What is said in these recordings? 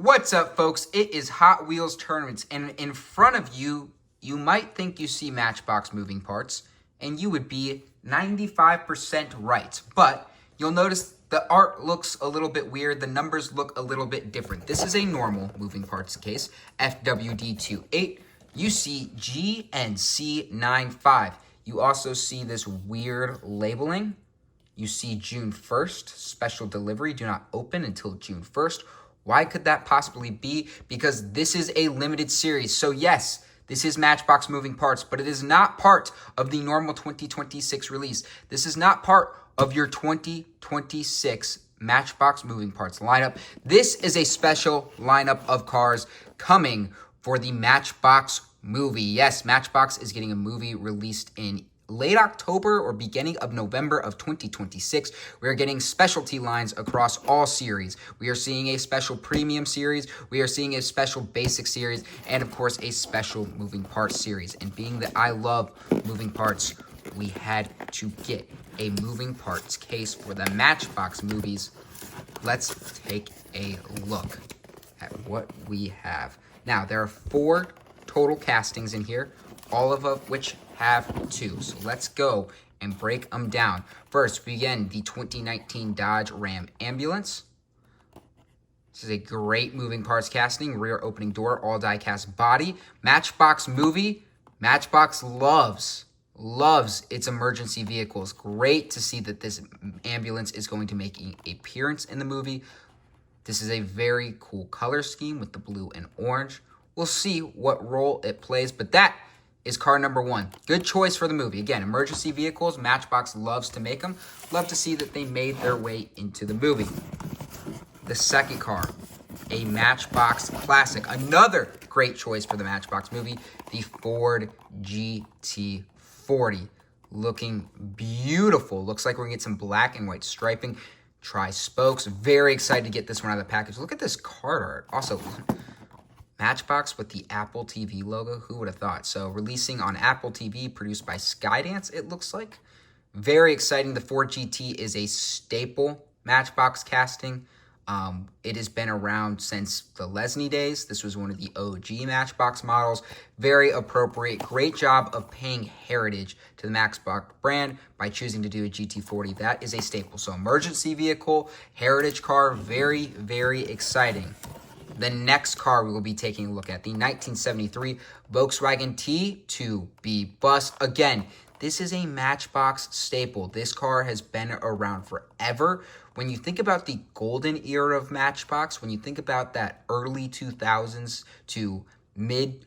What's up, folks? It is Hot Wheels Tournaments, and in front of you, you might think you see Matchbox moving parts, and you would be 95% right. But you'll notice the art looks a little bit weird. The numbers look a little bit different. This is a normal moving parts case, FWD28. You see GNC95. You also see this weird labeling. You see June 1st, special delivery, do not open until June 1st. Why could that possibly be? Because this is a limited series. So yes, this is Matchbox moving parts, but it is not part of the normal 2026 release. This is not part of your 2026 Matchbox moving parts lineup. This is a special lineup of cars coming for the Matchbox movie. Yes, Matchbox is getting a movie released in late October or beginning of November of 2026. We are getting specialty lines across all series. We are seeing a special premium series. We are seeing a special basic series. And of course, a special moving parts series. And being that I love moving parts, we had to get a moving parts case for the Matchbox movies. Let's take a look at what we have. Now, there are 4 total castings in here, all of which have 2. So let's go and break them down. First, we begin the 2019 Dodge Ram Ambulance. This is a great moving parts casting. Rear opening door, all die cast body. Matchbox movie. Matchbox loves its emergency vehicles. Great to see that this ambulance is going to make an appearance in the movie. This is a very cool color scheme with the blue and orange. We'll see what role it plays, but that is car number 1. Good choice for the movie. Again, emergency vehicles, Matchbox loves to make them. Love to see that they made their way into the movie. The second car, a Matchbox classic. Another great choice for the Matchbox movie, the Ford GT40. Looking beautiful. Looks like we're going to get some black and white striping. Tri-spokes. Very excited to get this one out of the package. Look at this card art. Also, Matchbox with the Apple TV logo. Who would have thought? So releasing on Apple TV, produced by Skydance, it looks like. Very exciting. The Ford GT is a staple Matchbox casting. It has been around since the Lesney days. This was one of the OG Matchbox models. Very appropriate. Great job of paying heritage to the Matchbox brand by choosing to do a GT40. That is a staple. So emergency vehicle, heritage car, very, very exciting. The next car we will be taking a look at, the 1973 Volkswagen T2B bus. Again, this is a Matchbox staple. This car has been around forever. When you think about the golden era of Matchbox, when you think about that early 2000s to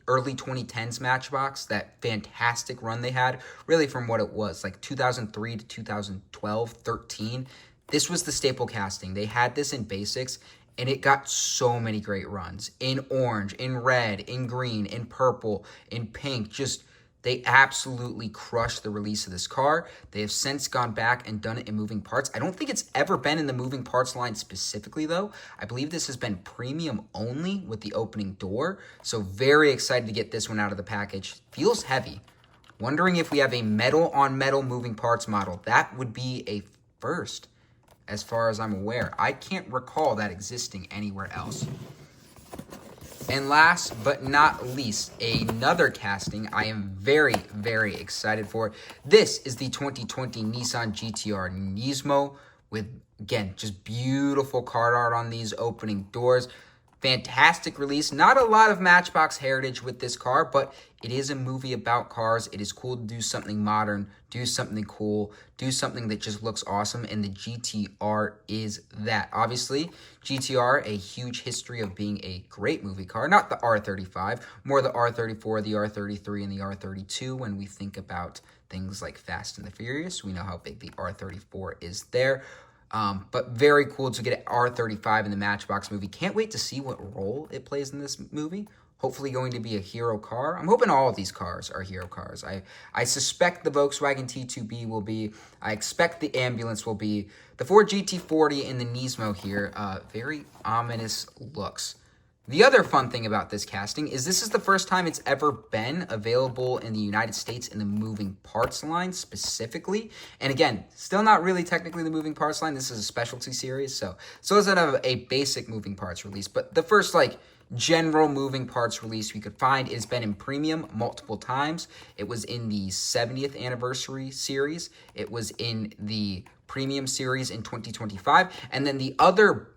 early 2010s Matchbox, that fantastic run they had, really from what it was, like 2003 to 2012, 13, this was the staple casting. They had this in basics, and it got so many great runs in orange, in red, in green, in purple, in pink. Just, they absolutely crushed the release of this car. They have since gone back and done it in moving parts. I don't think it's ever been in the moving parts line specifically, though. I believe this has been premium only with the opening door. So very excited to get this one out of the package. Feels heavy. Wondering if we have a metal-on-metal moving parts model. That would be a first, as far as I'm aware. I can't recall that existing anywhere else. And last but not least, another casting I am very, very excited for. This is the 2020 Nissan GTR Nismo with, again, just beautiful card art on these opening doors. Fantastic release. Not a lot of Matchbox heritage with this car, but it is a movie about cars. It is cool to do something modern, do something cool, do something that just looks awesome, and the GTR is that. Obviously, GTR, a huge history of being a great movie car. Not the R35, more the R34, the R33, and the R32 when we think about things like Fast and the Furious. We know how big the R34 is there. But very cool to get an R35 in the Matchbox movie. Can't wait to see what role it plays in this movie. Hopefully going to be a hero car. I'm hoping all of these cars are hero cars. I suspect the Volkswagen T2B will be. I expect the ambulance will be. The Ford GT40 and the Nismo here, very ominous looks. The other fun thing about this casting is this is the first time it's ever been available in the United States in the moving parts line specifically. And again, still not really technically the moving parts line. This is a specialty series, so it's not a basic moving parts release. But the first general moving parts release we could find has been in premium multiple times. It was in the 70th anniversary series. It was in the premium series in 2025. And then the other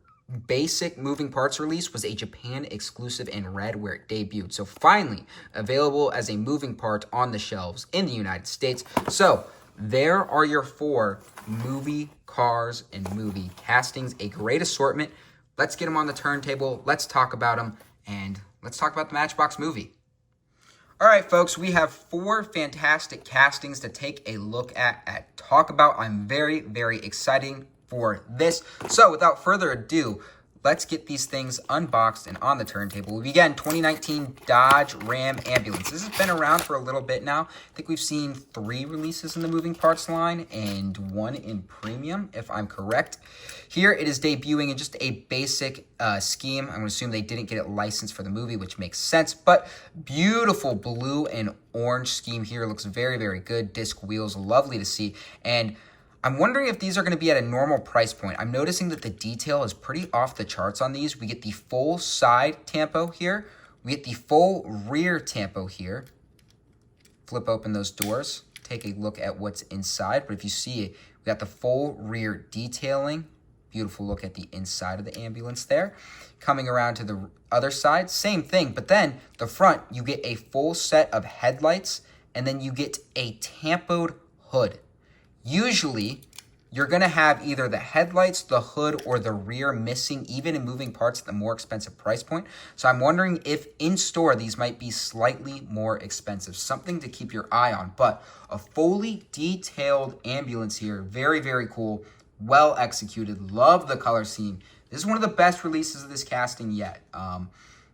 basic moving parts release was a Japan exclusive in red where it debuted. So finally available as a moving part on the shelves in the United States. So there are your 4 movie cars and movie castings. A great assortment. Let's get them on the turntable. Let's talk about them, and let's talk about the Matchbox Movie. All right, folks, we have 4 fantastic castings to take a look at talk about. I'm very, very excited for this. So without further ado, let's get these things unboxed and on the turntable. We begin 2019 Dodge Ram Ambulance. This has been around for a little bit now. I think we've seen 3 releases in the moving parts line and 1 in premium, if I'm correct. Here it is debuting in just a basic scheme. I'm going to assume they didn't get it licensed for the movie, which makes sense, but beautiful blue and orange scheme here. Looks very, very good. Disc wheels, lovely to see. And I'm wondering if these are going to be at a normal price point. I'm noticing that the detail is pretty off the charts on these. We get the full side tampo here. We get the full rear tampo here. Flip open those doors. Take a look at what's inside. But if you see it, we got the full rear detailing. Beautiful look at the inside of the ambulance there. Coming around to the other side, same thing. But then the front, you get a full set of headlights. And then you get a tampoed hood. Usually, you're going to have either the headlights, the hood, or the rear missing, even in moving parts at the more expensive price point. So I'm wondering if in store these might be slightly more expensive. Something to keep your eye on. But a fully detailed ambulance here. Very, very cool. Well executed. Love the color scheme. This is one of the best releases of this casting yet.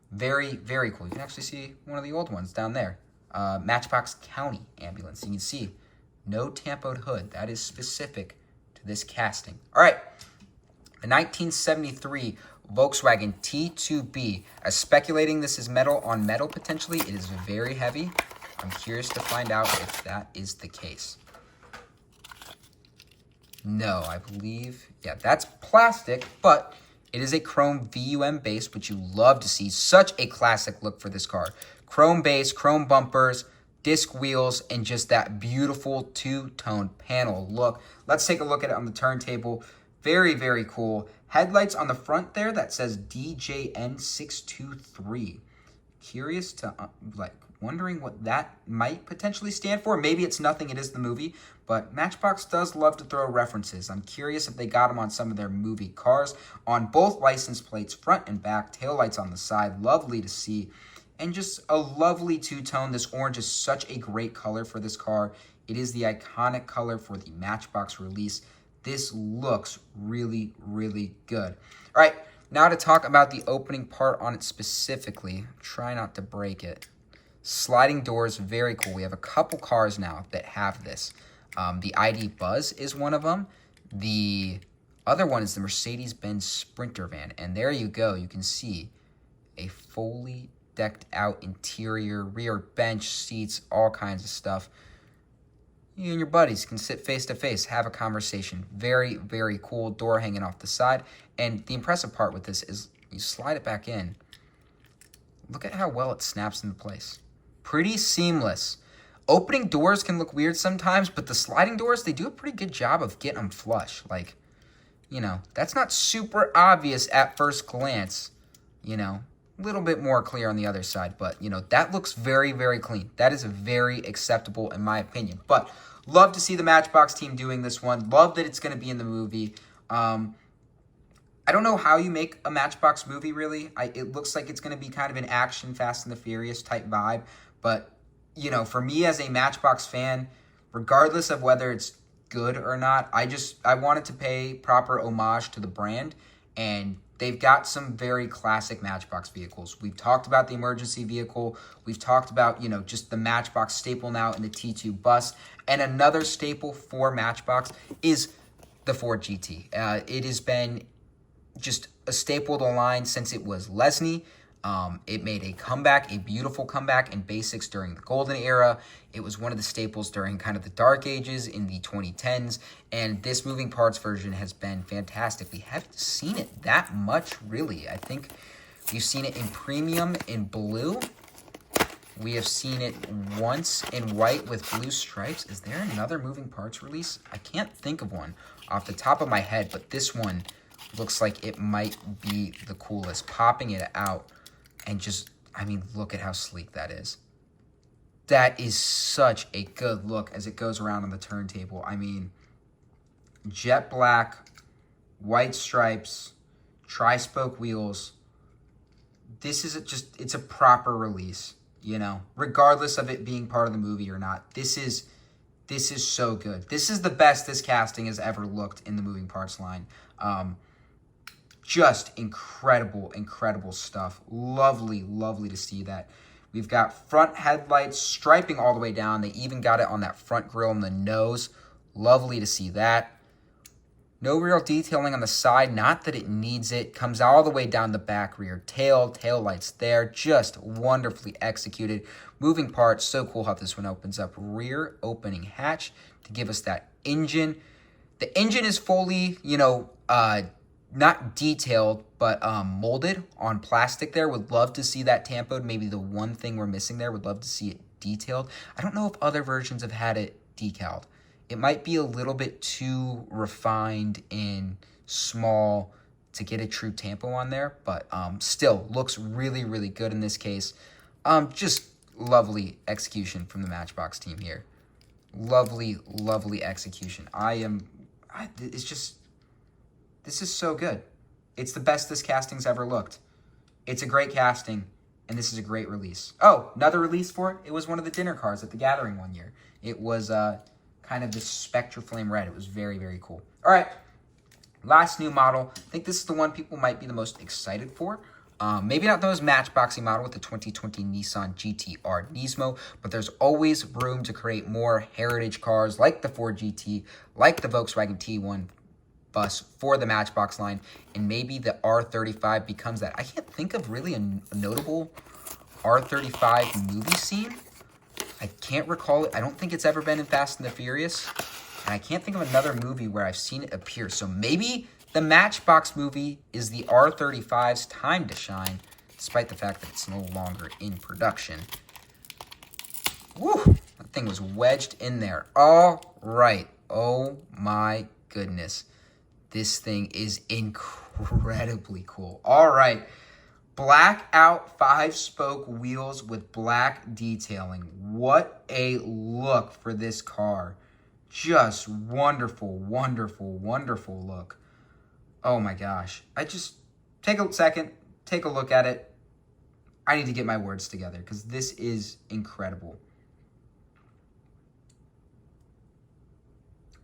Very, very cool. You can actually see one of the old ones down there. Matchbox County ambulance. You can see no tampoed hood. That is specific to this casting. All right. The 1973 Volkswagen T2B. As speculating this is metal on metal potentially, it is very heavy. I'm curious to find out if that is the case. No, I believe, yeah, that's plastic, but it is a chrome VUM base, which you love to see. Such a classic look for this car. Chrome base, chrome bumpers, disc wheels, and just that beautiful two-tone panel look. Let's take a look at it on the turntable. Very, very cool. Headlights on the front there that says DJN623. Curious to, wondering what that might potentially stand for. Maybe it's nothing, it is the movie, but Matchbox does love to throw references. I'm curious if they got them on some of their movie cars. On both license plates, front and back, taillights on the side, lovely to see. And just a lovely two-tone. This orange is such a great color for this car. It is the iconic color for the Matchbox release. This looks really, really good. All right, now to talk about the opening part on it specifically. Try not to break it. Sliding doors, very cool. We have a couple cars now that have this. The ID Buzz is one of them. The other one is the Mercedes-Benz Sprinter van. And there you go. You can see a fully decked out interior, rear bench, seats, all kinds of stuff. You and your buddies can sit face to face, have a conversation. Very, very cool. Door hanging off the side. And the impressive part with this is you slide it back in. Look at how well it snaps into place. Pretty seamless. Opening doors can look weird sometimes, but the sliding doors, they do a pretty good job of getting them flush. Like, that's not super obvious at first glance. A little bit more clear on the other side, but, that looks very, very clean. That is very acceptable in my opinion. But love to see the Matchbox team doing this one. Love that it's going to be in the movie. I don't know how you make a Matchbox movie, really. It looks like it's going to be kind of an action, Fast and the Furious type vibe. But, for me as a Matchbox fan, regardless of whether it's good or not, I wanted to pay proper homage to the brand. And they've got some very classic Matchbox vehicles. We've talked about the emergency vehicle. We've talked about, just the Matchbox staple now in the T2 bus. And another staple for Matchbox is the Ford GT. It has been just a staple of the line since it was Lesney. It made a comeback, a beautiful comeback in basics during the golden era. It was one of the staples during kind of the dark ages in the 2010s. And this moving parts version has been fantastic. We haven't seen it that much, really. I think we've seen it in premium in blue. We have seen it once in white with blue stripes. Is there another moving parts release? I can't think of one off the top of my head, but this one looks like it might be the coolest. Popping it out and just, I mean, look at how sleek that is. That is such a good look as it goes around on the turntable. I mean, jet black, white stripes, tri-spoke wheels. This is it's a proper release, you know, regardless of it being part of the movie or not. This is so good. This is the best this casting has ever looked in the moving parts line. Just incredible, incredible stuff. Lovely, lovely to see that. We've got front headlights striping all the way down. They even got it on that front grille and the nose. Lovely to see that. No real detailing on the side. Not that it needs it. Comes all the way down the back rear tail lights there. Just wonderfully executed. Moving parts. So cool how this one opens up. Rear opening hatch to give us that engine. The engine is fully, you know, not detailed, but molded on plastic there. Would love to see that tampoed. Maybe the one thing we're missing there. Would love to see it detailed. I don't know if other versions have had it decaled. It might be a little bit too refined and small to get a true tampo on there, but still looks really, really good in this case. Just lovely execution from the Matchbox team here. Lovely, lovely execution. This is so good. It's the best this casting's ever looked. It's a great casting, and this is a great release. Oh, another release for it. It was one of the dinner cars at the Gathering one year. It was kind of this Spectra Flame Red. It was very, very cool. All right, last new model. I think this is the one people might be the most excited for. Maybe not the most Matchboxy model with the 2020 Nissan GTR Nismo, but there's always room to create more heritage cars like the Ford GT, like the Volkswagen T1 bus for the Matchbox line, and maybe the R35 becomes that. I can't think of really a notable R35 movie scene. I can't recall it. I don't think it's ever been in Fast and the Furious, and I can't think of another movie where I've seen it appear. So maybe the Matchbox movie is the R35's time to shine, despite the fact that it's no longer in production. Woo! That thing was wedged in there. All right. Oh my goodness. This thing is incredibly cool. All right. Black out 5-spoke wheels with black detailing. What a look for this car. Just wonderful, wonderful, wonderful look. Oh my gosh. I just take a second, take a look at it. I need to get my words together because this is incredible.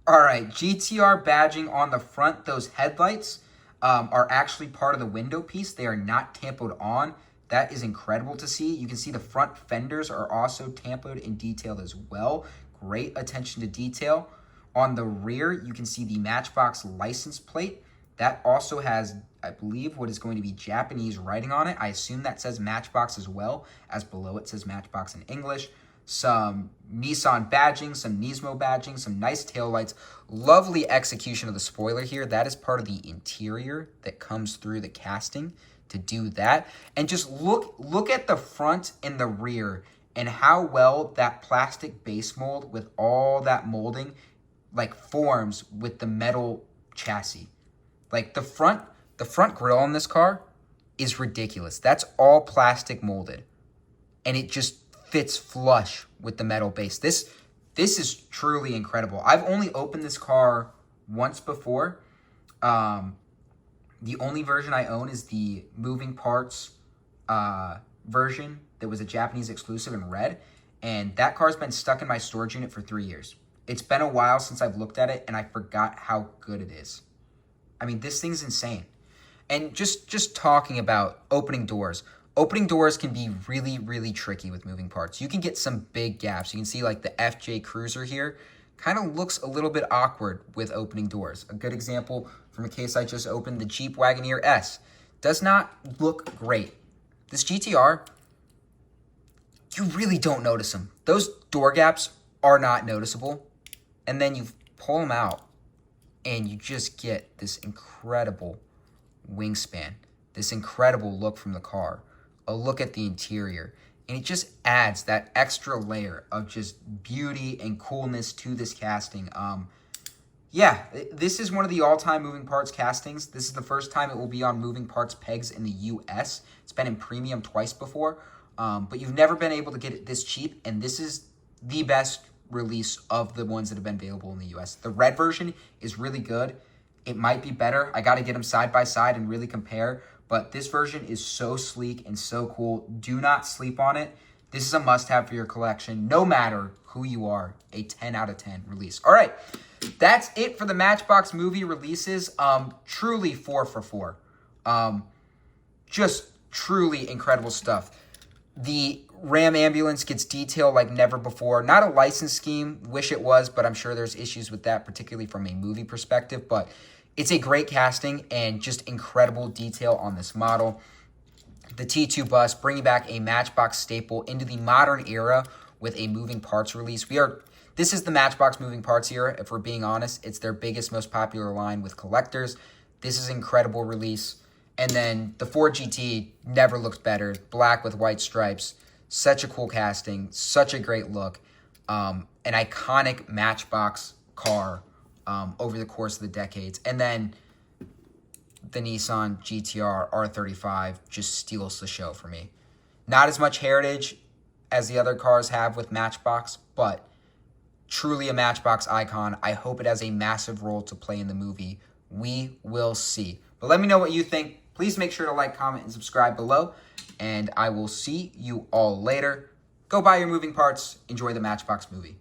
All right, GTR badging on the front. Those headlights are actually part of the window piece. They are not tampoed on. That is incredible to see. You can see the front fenders are also tampoed and detailed as well. Great attention to detail. On the rear, you can see the Matchbox license plate. That also has, I believe, what is going to be Japanese writing on it. I assume that says Matchbox as well, as below it says Matchbox in English. Some Nissan badging, some Nismo badging, some nice taillights. Lovely execution of the spoiler here. That is part of the interior that comes through the casting to do that. And just look at the front and the rear and how well that plastic base mold with all that molding like forms with the metal chassis. Like the front grille on this car is ridiculous. That's all plastic molded. And it just fits flush with the metal base. This is truly incredible. I've only opened this car once before. The only version I own is the moving parts version that was a Japanese exclusive in red. And that car's been stuck in my storage unit for 3 years. It's been a while since I've looked at it, and I forgot how good it is. I mean, this thing's insane. And just talking about opening doors. Opening doors can be really, really tricky with moving parts. You can get some big gaps. You can see like the FJ Cruiser here kind of looks a little bit awkward with opening doors. A good example from a case I just opened, the Jeep Wagoneer S. Does not look great. This GTR, you really don't notice them. Those door gaps are not noticeable. And then you pull them out and you just get this incredible wingspan, this incredible look from the car, a look at the interior. And it just adds that extra layer of just beauty and coolness to this casting. Yeah, this is one of the all-time moving parts castings. This is the first time it will be on moving parts pegs in the US. It's been in premium twice before, but you've never been able to get it this cheap, and this is the best release of the ones that have been available in the US. The red version is really good. It might be better. I got to get them side by side and really compare, but this version is so sleek and so cool. Do not sleep on it. This is a must-have for your collection, no matter who you are. A 10 out of 10 release. All right, that's it for the Matchbox Movie releases. Truly 4 for 4. Just truly incredible stuff. The Ram ambulance gets detail like never before. Not a license scheme. Wish it was, but I'm sure there's issues with that, particularly from a movie perspective. But it's a great casting and just incredible detail on this model. The T2 bus, bringing back a Matchbox staple into the modern era with a moving parts release. This is the Matchbox moving parts era, if we're being honest. It's their biggest, most popular line with collectors. This is an incredible release. And then the Ford GT never looked better. Black with white stripes. Such a cool casting. Such a great look. An iconic Matchbox car over the course of the decades. And then the Nissan GTR R35 just steals the show for me. Not as much heritage as the other cars have with Matchbox, but truly a Matchbox icon. I hope it has a massive role to play in the movie. We will see. But let me know what you think. Please make sure to like, comment, and subscribe below. And I will see you all later. Go buy your moving parts. Enjoy the Matchbox movie.